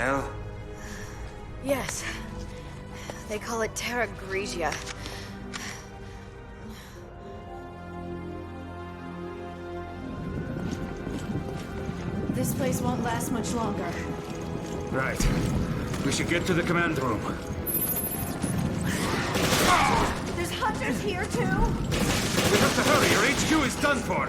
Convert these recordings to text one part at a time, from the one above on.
hell? Yes. They call it Terragrigia. This place won't last much longer. Right. We should get to the command room. There's hunters here too? We have to hurry, your HQ is done for!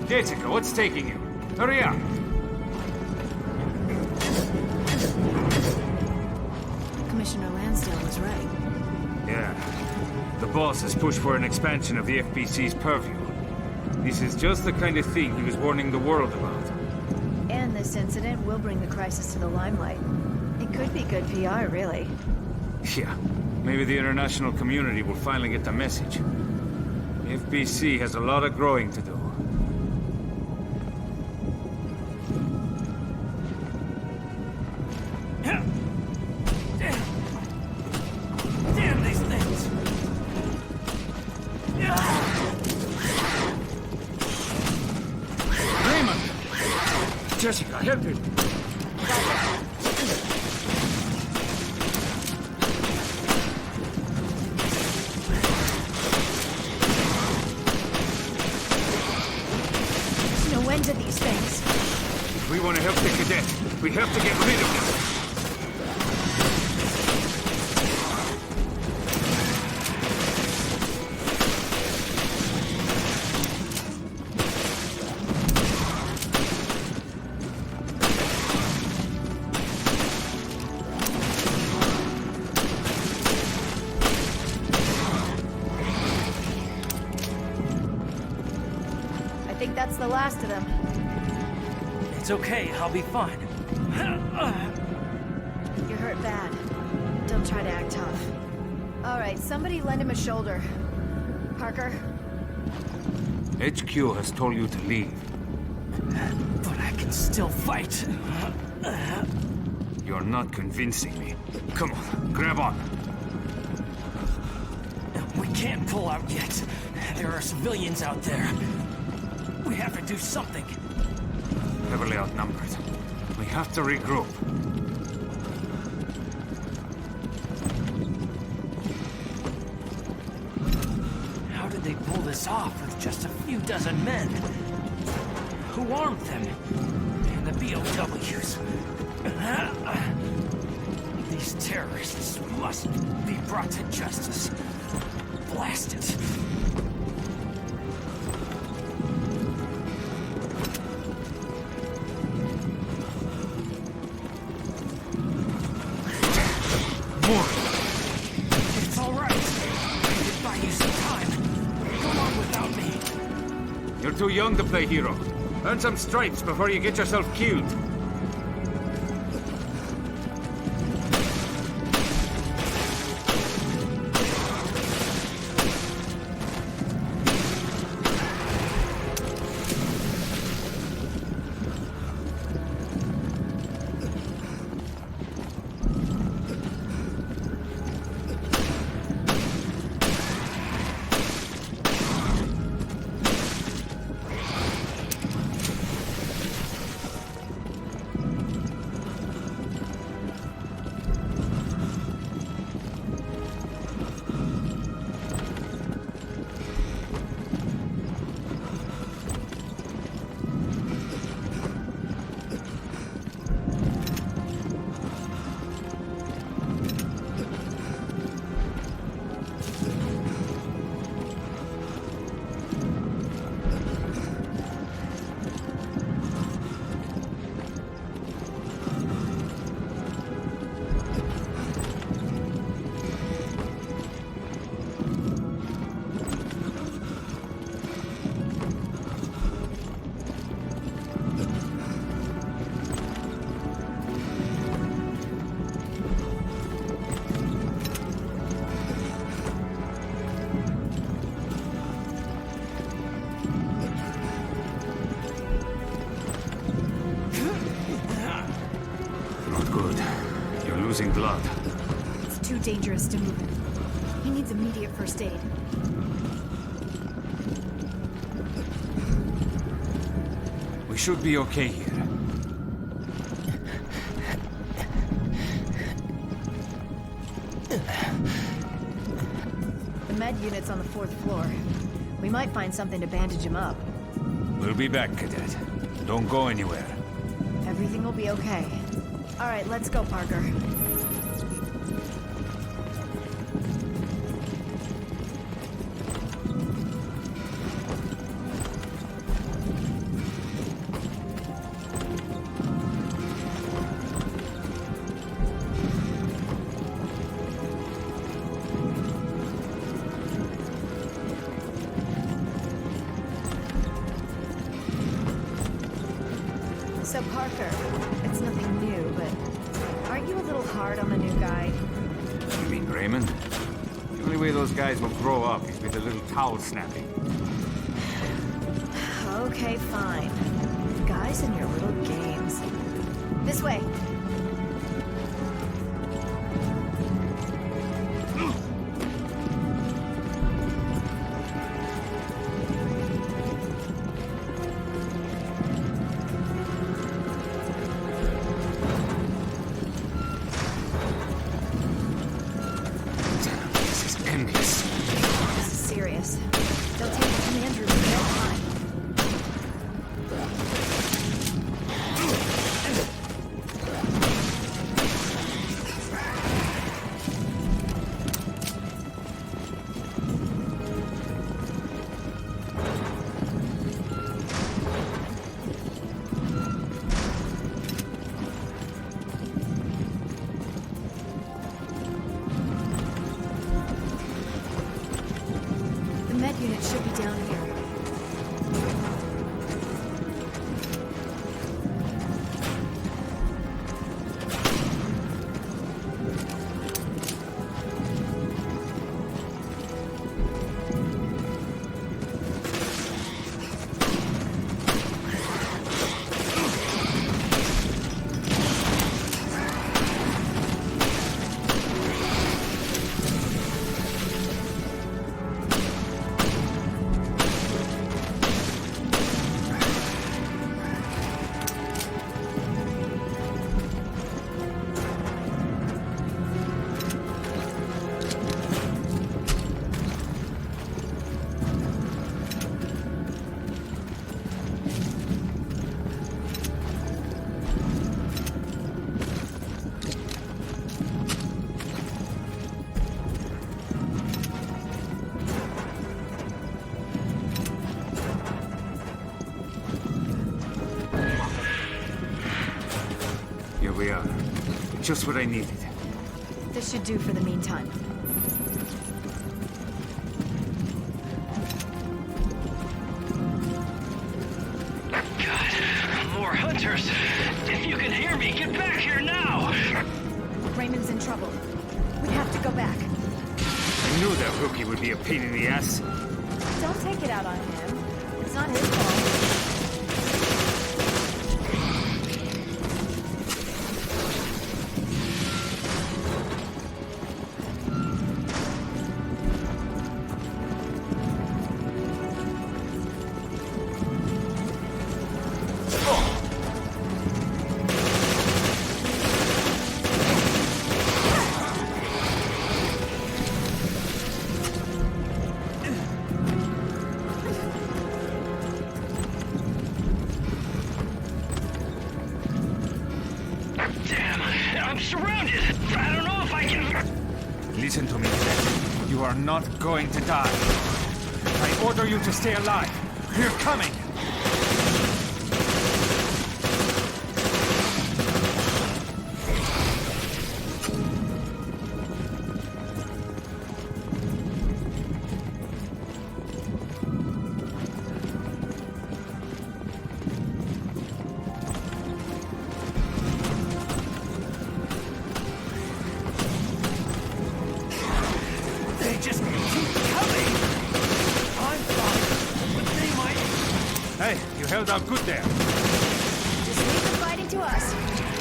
Jessica, what's taking you? Hurry up! Commissioner Lansdale was right. Yeah. The boss has pushed for an expansion of the FBC's purview. This is just the kind of thing he was warning the world about. And this incident will bring the crisis to the limelight. It could be good PR, really. Yeah. Maybe the international community will finally get the message. The FBC has a lot of growing to do. Damn these things! Raymond! Jessica, help him! There's no end to these things. If we want to help the cadet, we have to get rid of them. I think that's the last of them. It's okay, I'll be fine. You're hurt bad. Don't try to act tough. All right, somebody lend him a shoulder. Parker? HQ has told you to leave. But I can still fight. You're not convincing me. Come on, grab on. We can't pull out yet. There are civilians out there. We have to do something. Heavily outnumbered. We have to regroup. How did they pull this off with just a few dozen men? Who armed them? And the BOWs. These terrorists must be brought to justice. Blast it. It's all right. I could buy you some time. Go on without me. You're too young to play hero. Earn some stripes before you get yourself killed. Losing blood. too dangerous to move him. He needs immediate first aid. We should be okay here. The med unit's on the 4th floor. We might find something to bandage him up. We'll be back, Cadet. Don't go anywhere. Everything will be okay. All right, let's go, Parker. So, Parker, it's nothing new, but aren't you a little hard on the new guy? You mean Raymond? The only way those guys will grow up is with a little towel snapping. Okay, fine. Guys and your little games. This way. This is serious. They'll take the command room in no time. The med unit should be down here. Here we are. Just what I needed. This should do for the meantime. God, more hunters! If you can hear me, get back here now! Raymond's in trouble. We have to go back. I knew that rookie would be a pain in the ass. Don't take it out on him. It's not his fault. I'm surrounded! I don't know if I can... Listen to me, Cadet. You are not going to die. I order you to stay alive. We're coming! They just keep coming! I'm fine, but they might... Hey, you held out good there. Just leave the fighting to us.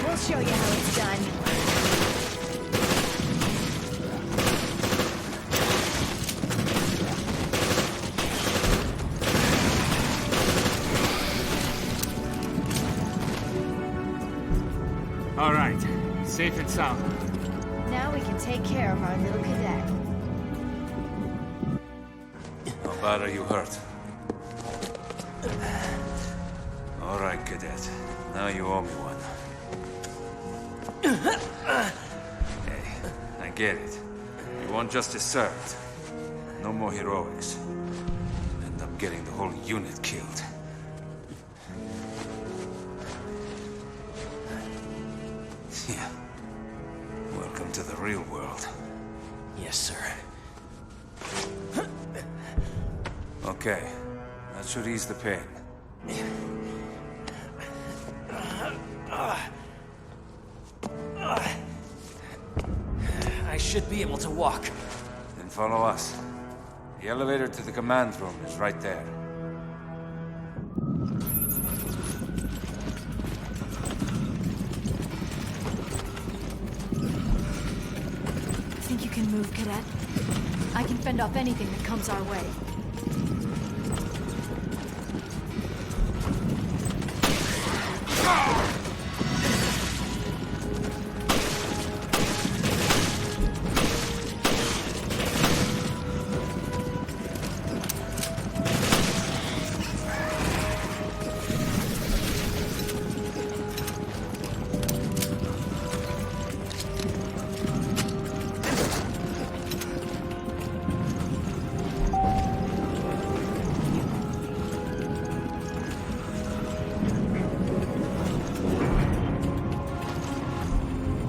We'll show you how it's done. All right. Safe and sound. Now we can take care of our little cadet. How bad are you hurt? All right, cadet. Now you owe me one. Hey, I get it. You want justice served. No more heroics. End up getting the whole unit killed. Yeah. Welcome to the real world. Yes, sir. Okay. That should ease the pain. I should be able to walk. Then follow us. The elevator to the command room is right there. Think you can move, cadet? I can fend off anything that comes our way.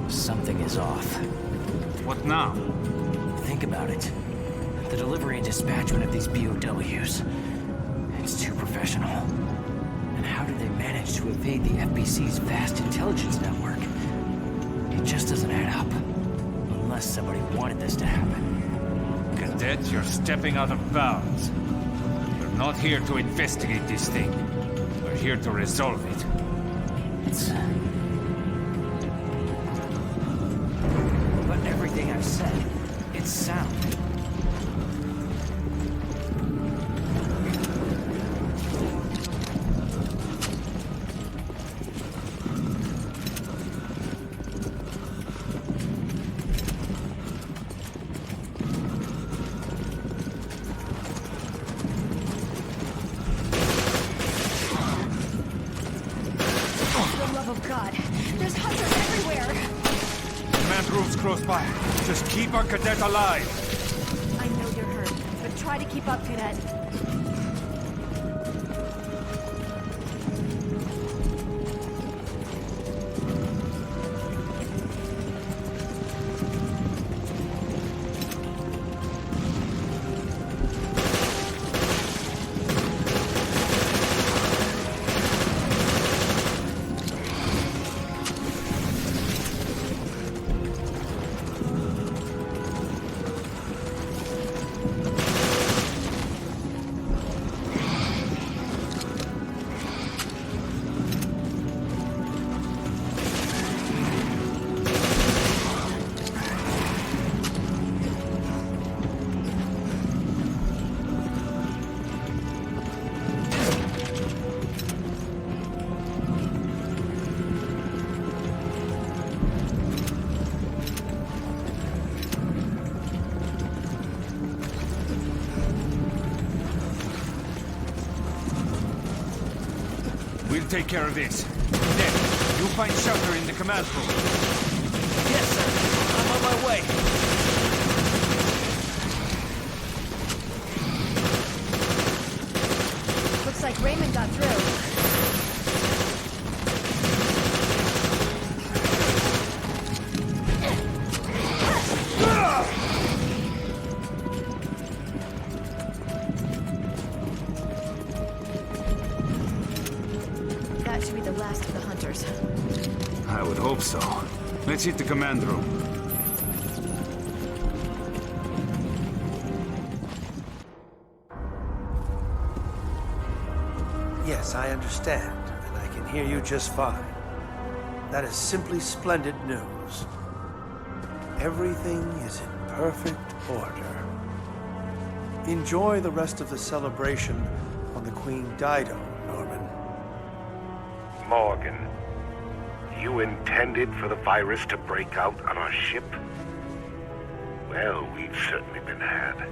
Something is off. What now? Think about it. The delivery and dispatchment of these BOWs. It's too professional. And how did they manage to evade the FBC's vast intelligence network? It just doesn't add up. Unless somebody wanted this to happen. Cadet, you're stepping out of bounds. We're not here to investigate this thing. We're here to resolve it. It's... But everything I've said, it's sound. For the love of God, there's hunters everywhere! Command room's close by. Just keep our cadet alive. I know you're hurt, but try to keep up, cadet. We'll take care of this. Then, you find shelter in the command room. Yes, sir. I'm on my way. Looks like Raymond got through. That should be the last of the hunters. I would hope so. Let's hit the command room. Yes, I understand, and I can hear you just fine. That is simply splendid news. Everything is in perfect order. Enjoy the rest of the celebration on the Queen DIDO, Norman. Morgan, You intended for the virus to break out on our ship? Well, we've certainly been had.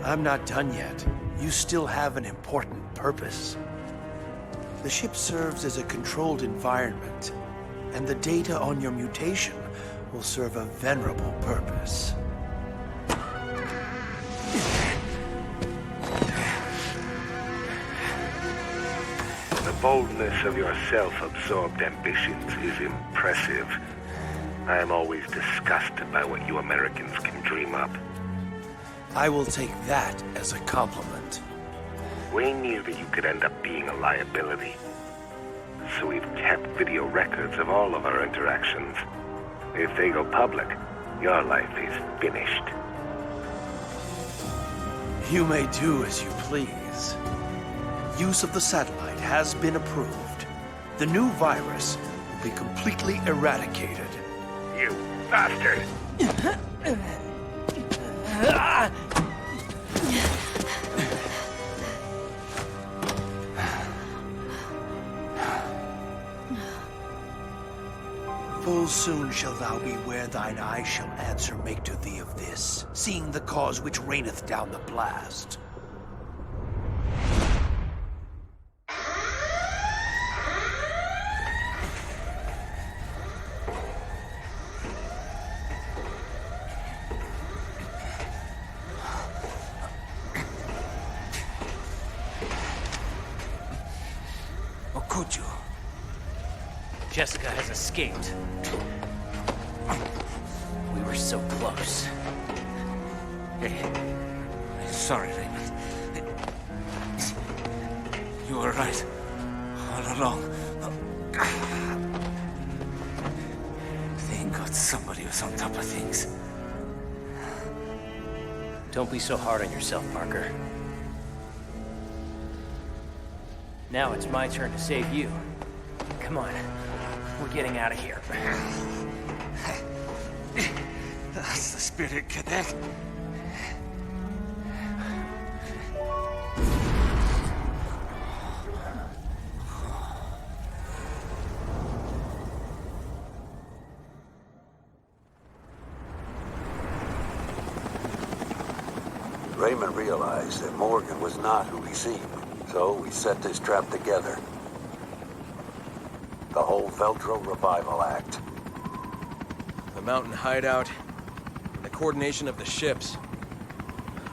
I'm not done yet. You still have an important purpose. The ship serves as a controlled environment, and the data on your mutation will serve a venerable purpose. The boldness of your self-absorbed ambitions is impressive. I am always disgusted by what you Americans can dream up. I will take that as a compliment. We knew that you could end up being a liability. So we've kept video records of all of our interactions. If they go public, your life is finished. You may do as you please. Use of the satellite has been approved. The new virus will be completely eradicated. You bastard! Full soon shalt thou be where thine eye shall answer make to thee of this, seeing the cause which reigneth down the blast. Or could you? Jessica has escaped. We were so close. Hey, sorry, Raymond. You were right. All along. Thank God somebody was on top of things. Don't be so hard on yourself, Parker. Now it's my turn to save you. Come on. We're getting out of here. That's the spirit, Cadet. Raymond realized that Morgan was not who he seemed, so we set this trap together. The whole Veltro Revival Act. The mountain hideout, and the coordination of the ships.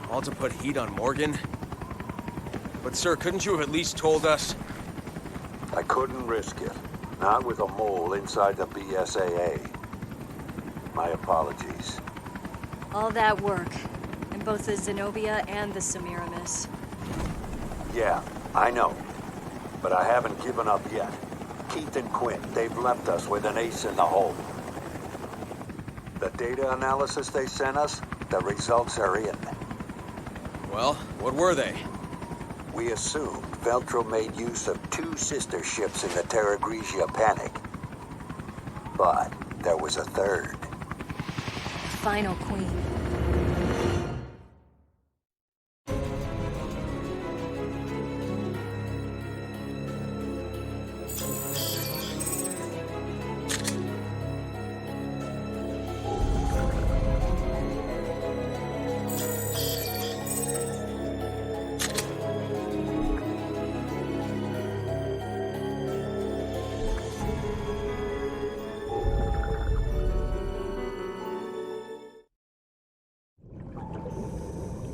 All to put heat on Morgan? But sir, couldn't you have at least told us? I couldn't risk it. Not with a mole inside the BSAA. My apologies. All that work, in both the Zenobia and the Semiramis. Yeah, I know. But I haven't given up yet. Keith and Quinn, they've left us with an ace in the hole. The data analysis they sent us, the results are in. Well, what were they? We assumed Veltro made use of 2 sister ships in the Terragrigia panic. But there was a third. Final Queen.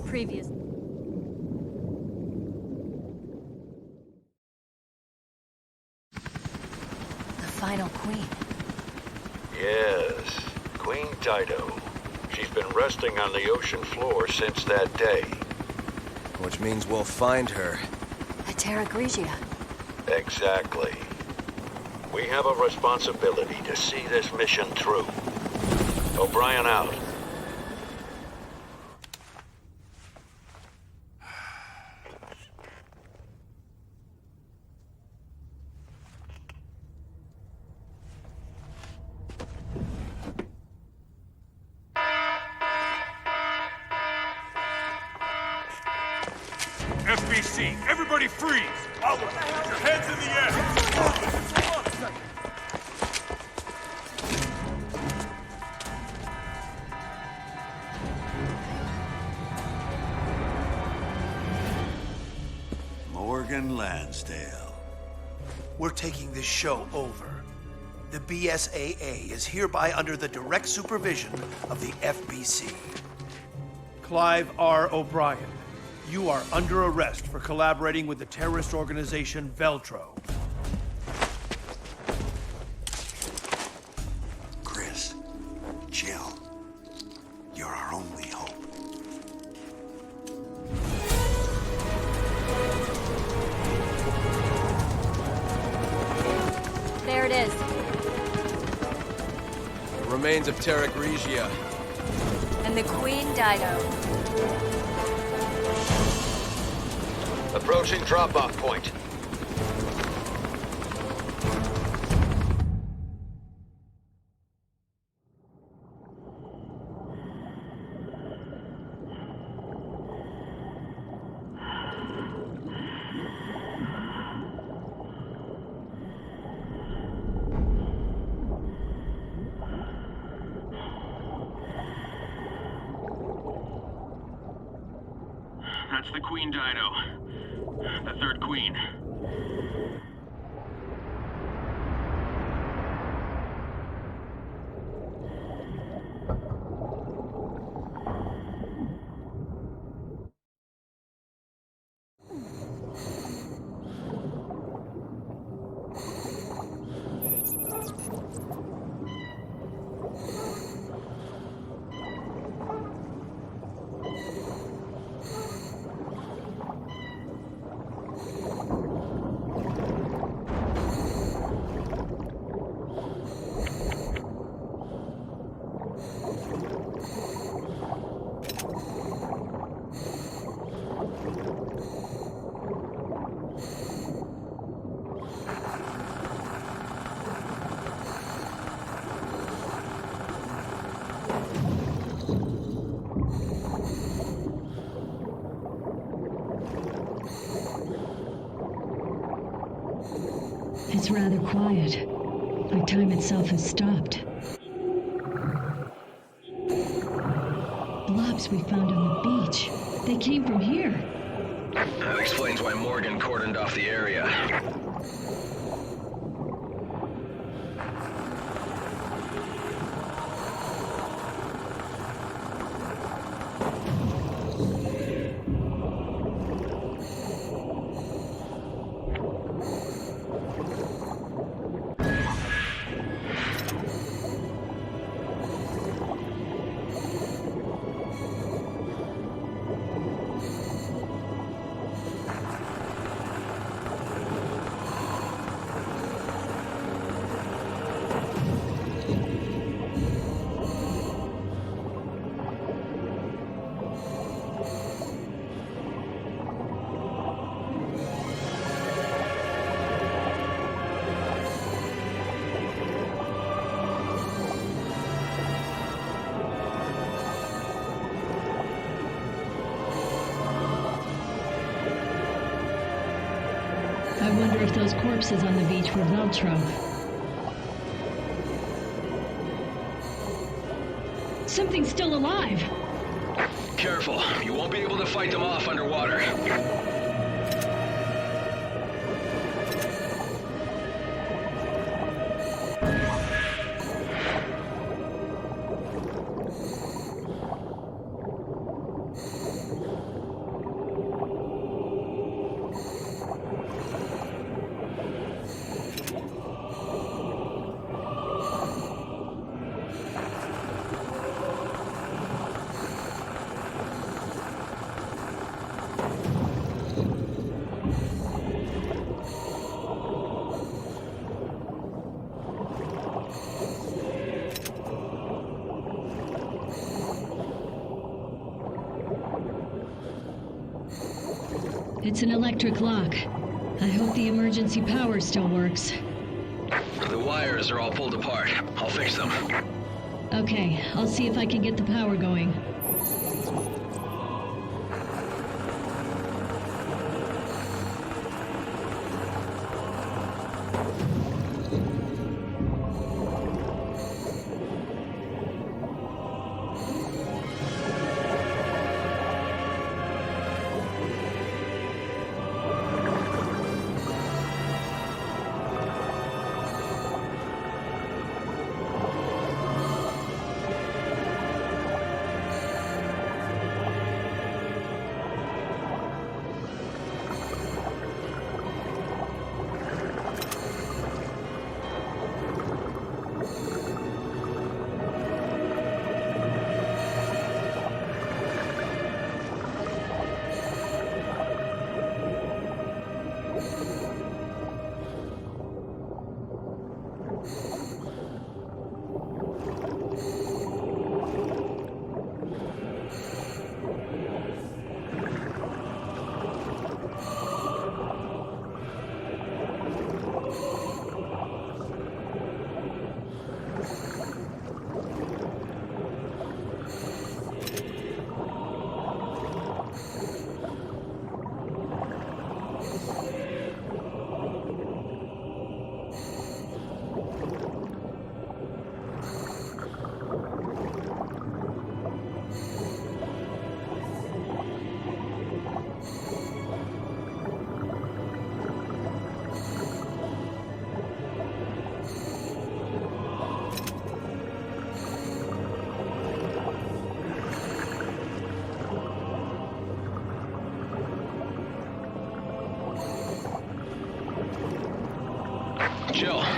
Previous. The final queen. Yes, Queen DIDO. She's been resting on the ocean floor since that day. Which means we'll find her. At Terragrigia. Exactly. We have a responsibility to see this mission through. O'Brien out. FBC, everybody freeze! Put your hands in the air! Morgan Lansdale. We're taking this show over. The BSAA is hereby under the direct supervision of the FBC. Clive R. O'Brien, you are under arrest for collaborating with the terrorist organization Veltro. Chris, chill. You're our only hope. There it is. The remains of Terragrigia. And the Queen DIDO. Approaching drop-off point. That's the Queen DIDO. The third queen. It's rather quiet, like time itself has stopped. Blobs we found on the beach. They came from here. That explains why Morgan cordoned off the area. I wonder if those corpses on the beach were Veltro. Something's still alive! Careful, you won't be able to fight them off underwater. It's an electric lock. I hope the emergency power still works. The wires are all pulled apart. I'll fix them. Okay, I'll see if I can get the power going.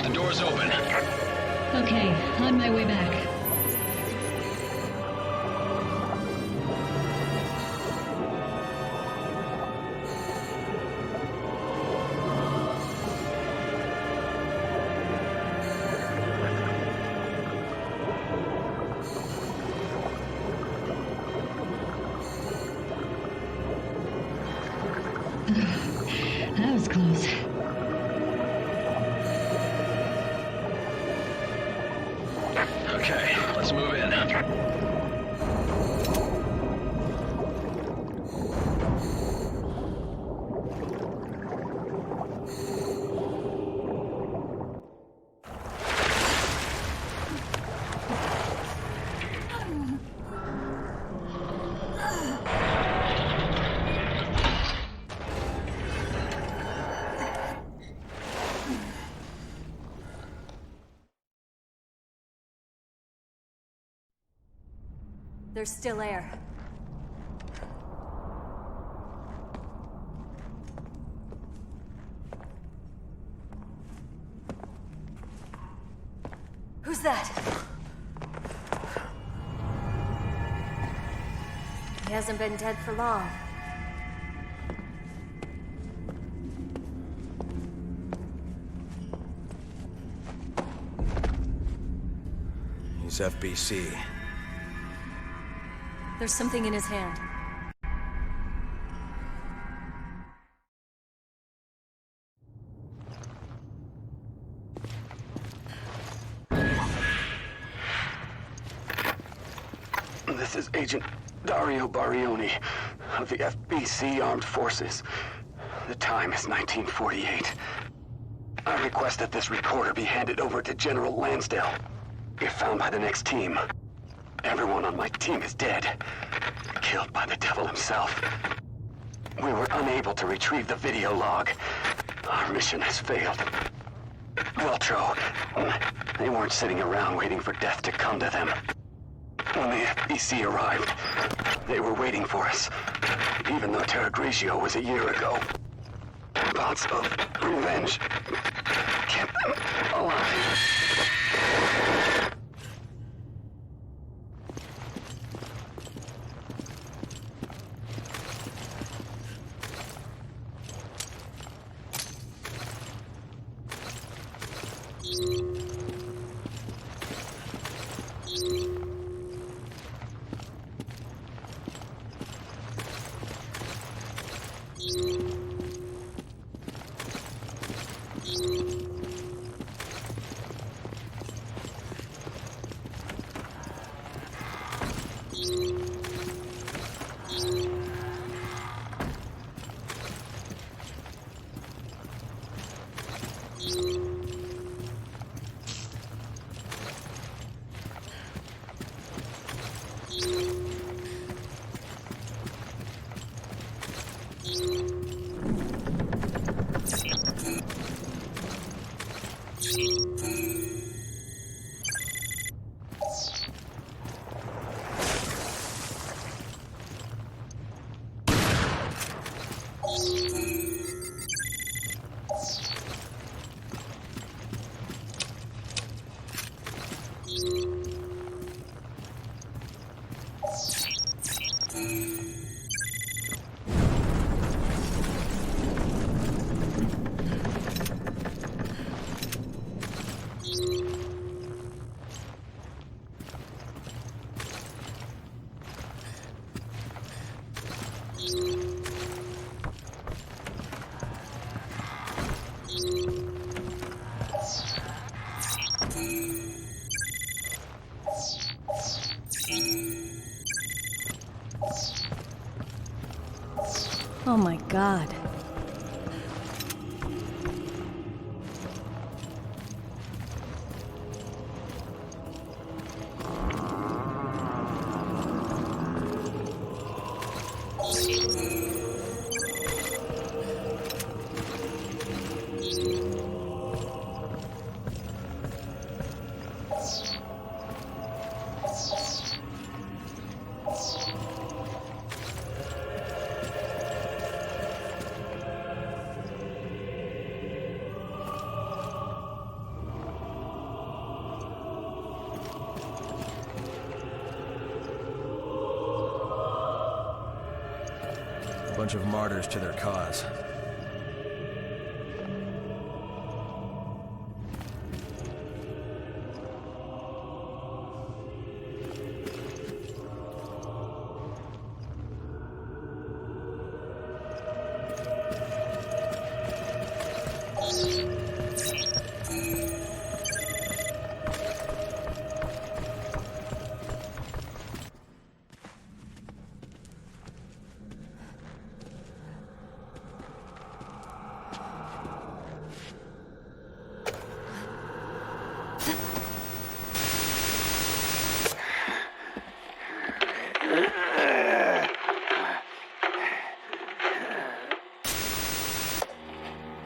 The door's open. Okay, on my way back. That was close. Okay, let's move in. There's still air. Who's that? He hasn't been dead for long. He's FBC. There's something in his hand. This is Agent Dario Barioni of the FBC Armed Forces. The time is 1948. I request that this recorder be handed over to General Lansdale. If found by the next team, everyone on my team is dead. Killed by the devil himself. We were unable to retrieve the video log. Our mission has failed. Veltro, they weren't sitting around waiting for death to come to them. When the FBC arrived, they were waiting for us, even though Terragrigia was a year ago. Thoughts of revenge kept them alive. Oh my God. A bunch of martyrs to their cause.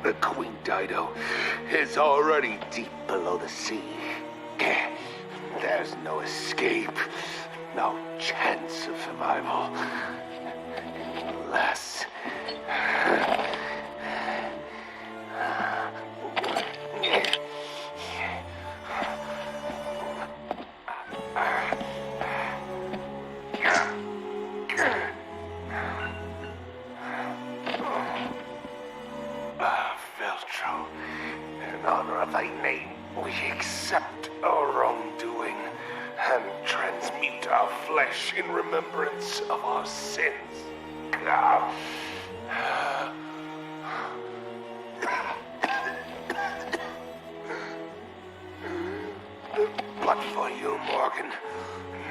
The Queen DIDO is already deep below the sea. There's no escape, no chance of survival. Unless... in honor of thy name, we accept our wrongdoing and transmute our flesh in remembrance of our sins. But for you, Morgan,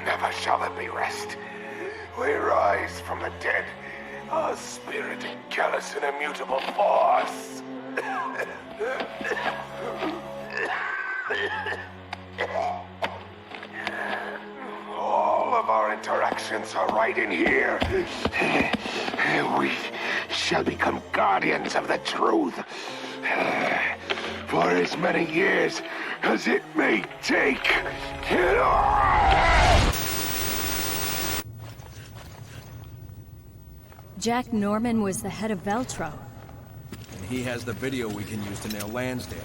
never shall there be rest. We rise from the dead, our spirit in callous and immutable force. All of our interactions are right in here. We shall become guardians of the truth for as many years as it may take. Jack Norman was the head of Veltro. And he has the video we can use to nail Lansdale.